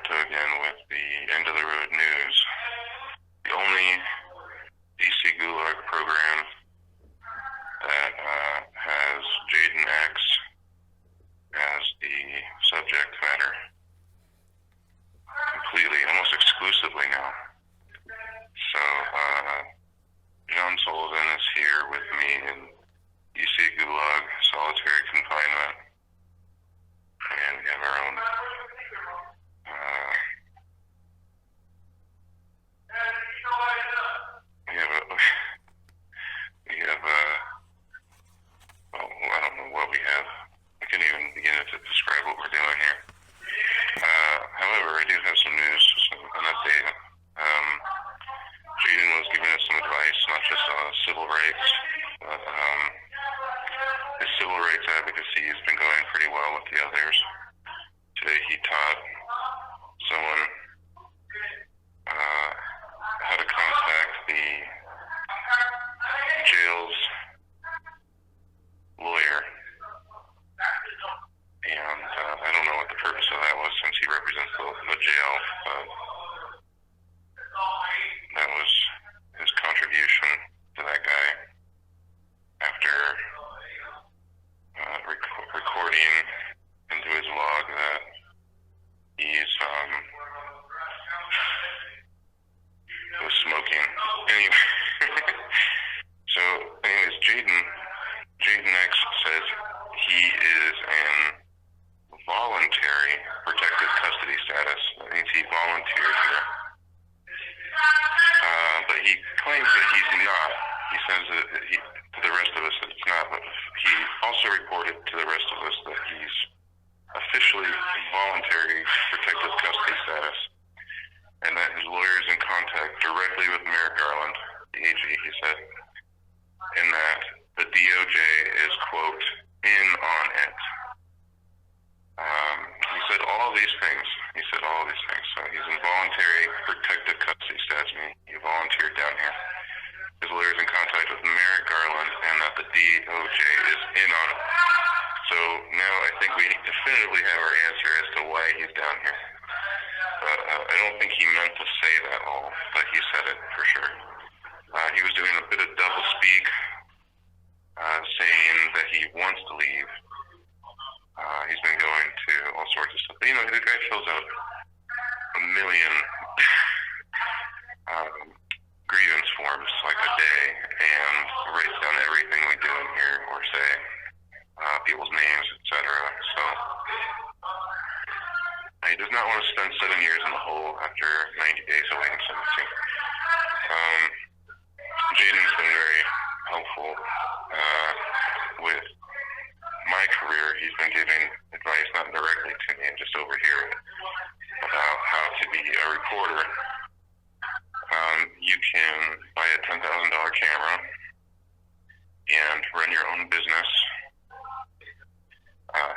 Roberto again with the End of the Road News, the only DC Gulag program that has Jaden X as the subject matter completely, almost exclusively now. So John Sullivan is here with me in DC Gulag solitary confinement, and we have our own I don't know what we have. I can't even begin to describe what we're doing here. However, I do have some news, an update. Jaden was giving us some advice, not just on civil rights, but his civil rights advocacy has been going pretty well with the others. Today he taught someone how to contact the jail's lawyer, and I don't know what the purpose of that was since he represents the jail, but that was his contribution to that guy after recording into his log that he's was smoking. Anyway, so anyways, Jaden X says he is in voluntary protective custody status. That means he volunteered here. But he claims that he's not. He says that to the rest of us that it's not, but he also reported to the rest of us that he's officially voluntary protective custody status, and that his lawyer is in contact directly with Mayor Garland, the AG, he said, and that the DOJ is, quote, in on it. He said all these things. So he's in voluntary protective custody status. He volunteered down here. His lawyer is in contact with Mayor Garland, and that the DOJ is in on it. So now I think we definitively have our answer as to why he's down here. But I don't think he meant to say that all, but he said it for sure. He was doing a bit of double speak, saying that he wants to leave. He's been going to all sorts of stuff. But, you know, the guy fills out a million grievance forms like a day and writes down everything we do in here or say, people's names, etc. So he does not want to spend 7 years in the hole after 90 days awaiting sentencing. Jaden's been very helpful with my career. He's been giving advice, not directly to me, just over here, about how to be a reporter. You can buy a $10,000 camera and run your own business.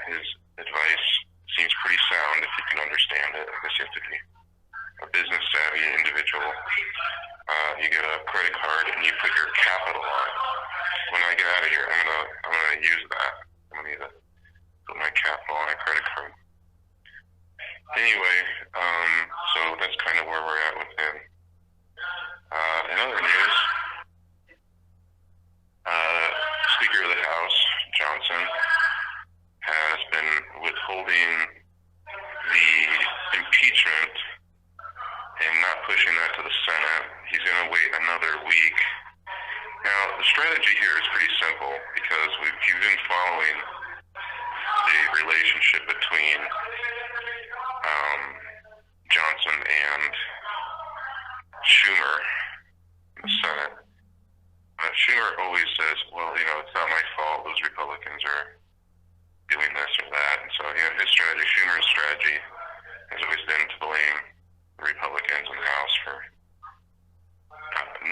His advice seems pretty sound if you can understand it. I guess you have to be a business savvy individual. You get a credit card and you put your capital on it. When I get out of here, I'm gonna use that. I'm gonna need to put my capital on a credit card. Anyway, so that's kind of where we're at with him. In other news, Speaker of the House, Johnson, has been withholding the impeachment and not pushing that to the Senate. He's going to wait another week. Now, the strategy here is pretty simple because you've been following the relationship between Johnson and Schumer in the Senate. Schumer always says, well, you know, it's not my fault. Those Republicans are doing this or that. And so, you know, Schumer's strategy has always been to blame the Republicans in the House for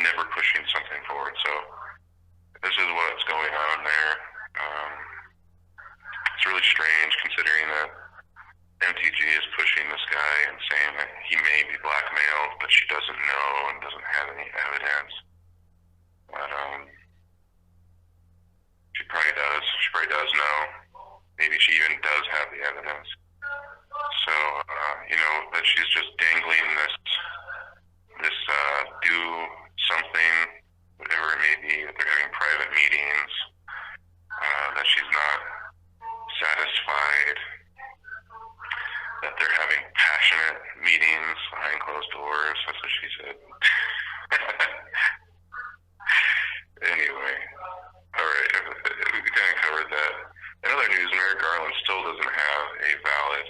never pushing something forward. So this is what's going on there. It's really strange considering that MTG is pushing this guy and saying that he may be blackmailed, but she doesn't know and doesn't have any evidence. But she probably does. She probably does know. Maybe she even does have the evidence. So that she's just dangling this do something, whatever it may be, that they're having private meetings, that she's not satisfied, that they're having passionate meetings behind closed doors. That's what she said. Anyway, all right, we kind of covered that. In other news, Merrick Garland still doesn't have a valid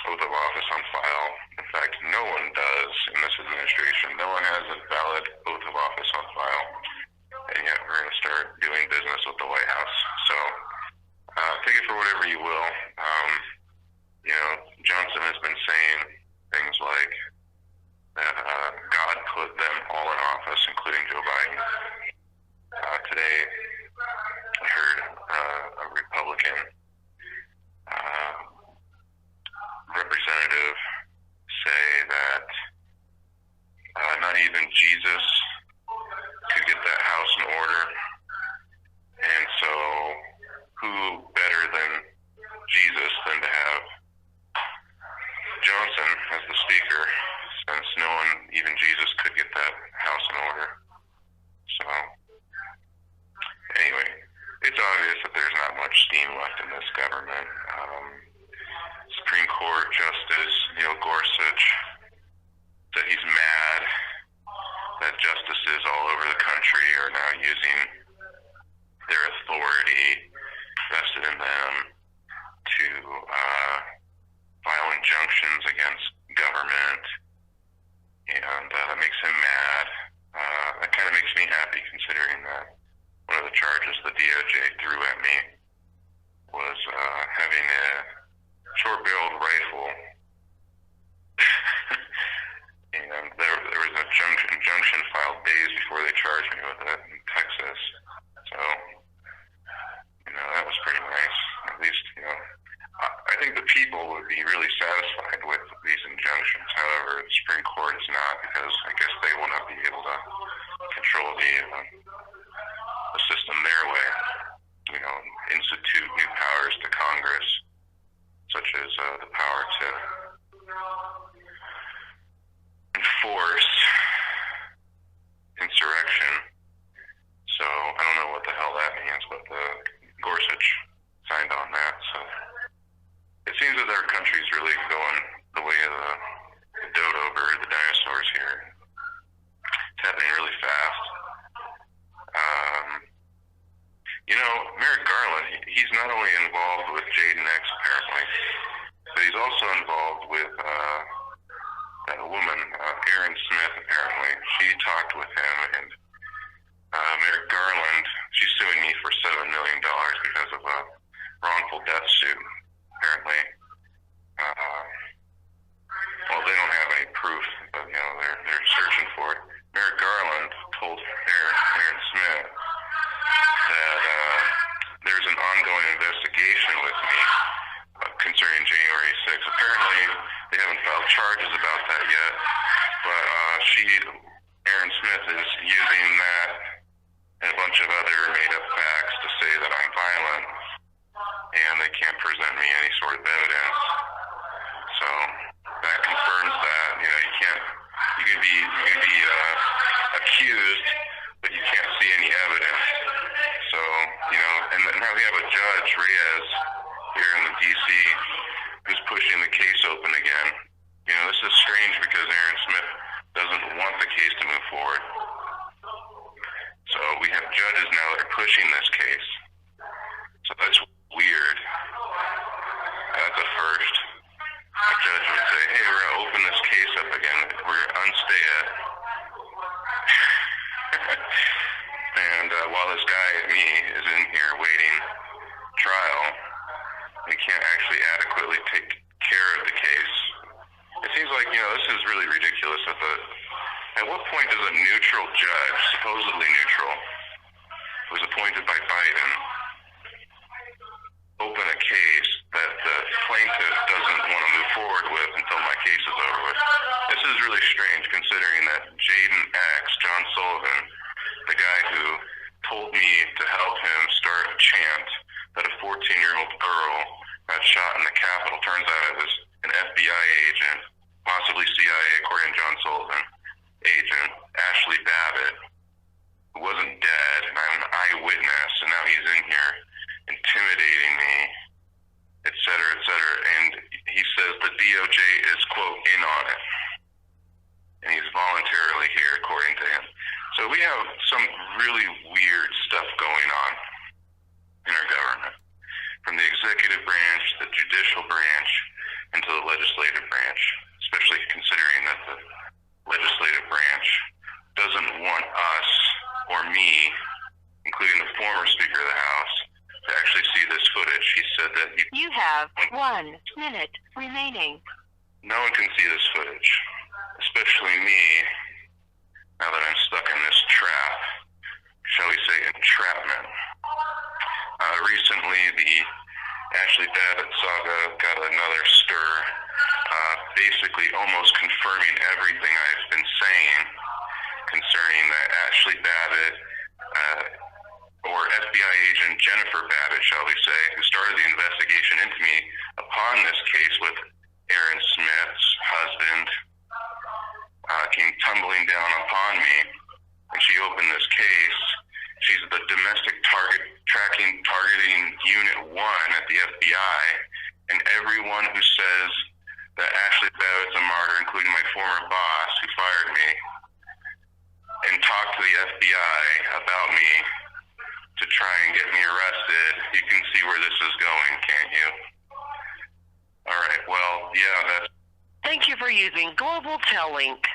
oath of office on file. In fact, no one does in this administration. No one has a valid oath of office on file. And yet we're going to start doing business with the White House. So take it for whatever you will. Johnson has been saying things like that God put them all in office, including Joe Biden. Today, I heard a Republican representative say that not even Jesus could get that house in order. And so who better than Jesus than to have Johnson as the speaker, since no one, even Jesus, could get that house in order. So anyway, it's obvious that there's not much steam left in this government. Supreme Court Justice Neil Gorsuch said he's mad that justices all over the country are now using their authority vested in them to file injunctions against government, and that makes him mad. That kind of makes me happy, considering that one of the charges the DOJ threw at me was having a short-barreled rifle, and there was an injunction filed days before they charged me with it in Texas. So, that was pretty nice. At least, I think the people would be really satisfied with these injunctions. However, the Supreme Court is not, because I guess they will not be able to control the system their way. Institute new powers to Congress, such as the power to enforce insurrection. So I don't know what the hell that means, but Gorsuch signed on that. So it seems that our country's really going the way of the dodo bird, the dinosaurs here. It's happening really fast. Merrick Garland, he's not only involved with Jaden X, apparently, but he's also involved with that woman, Erin Smith, apparently. She talked with him, and Merrick Garland, she's suing me for $7 million because of a wrongful death suit, apparently. Well, they don't have any proof, but, they're searching for it. Merrick Garland told Erin Smith that there's an ongoing investigation with me concerning January 6th. Apparently, they haven't filed charges about that yet, but Erin Smith is using that and a bunch of other made-up facts to say that I'm violent, and they can't present me any sort of evidence. So that confirms that. You can be accused, but you can't see any evidence. So, and now we have a judge, Reyes, here in the D.C., who's pushing the case open again. This is strange because Erin Smith doesn't want the case to move forward. So we have judges now that are pushing this case. So that's weird. That's a first. A judge would say, hey, we're going to open this case up again. We're going to unstay it. And while this guy, me, is in here waiting trial, we can't actually adequately take care of the case. It seems like, this is really ridiculous. At what point does a neutral judge, supposedly neutral, who's appointed by Biden, open a case that the plaintiff doesn't want to move forward with until my case is over with? This is really strange, considering that Jaden X John Sullivan, the guy who told me to help him start a chant that a 14-year-old girl got shot in the Capitol, turns out it was an FBI agent, possibly CIA, according to John Sullivan, agent, Ashley Babbitt, who wasn't dead, and I'm an eyewitness, and now he's in here intimidating me, et cetera, and he says the DOJ is, quote, in on it, and he's voluntarily here, according to him. So we have some really weird stuff going on in our government, from the executive branch, the judicial branch, and to the legislative branch, especially considering that the legislative branch doesn't want us or me, including the former Speaker of the House, to actually see this footage. He said that you have 1 minute remaining. No one can see this footage, especially me, now that I'm stuck in this trap, shall we say entrapment. Recently, the Ashley Babbitt saga got another stir, basically almost confirming everything I've been saying concerning that Ashley Babbitt, or FBI agent Jennifer Babbitt, shall we say, who started the investigation into me upon this case with Aaron Smith's husband, came tumbling down upon me, and she opened this case. She's the domestic targeting unit 1 at the FBI, and everyone who says that Ashley Babbitt's a martyr, including my former boss who fired me, and talked to the FBI about me to try and get me arrested. You can see where this is going, can't you? All right, well, yeah, that's... Thank you for using Global Tel Link.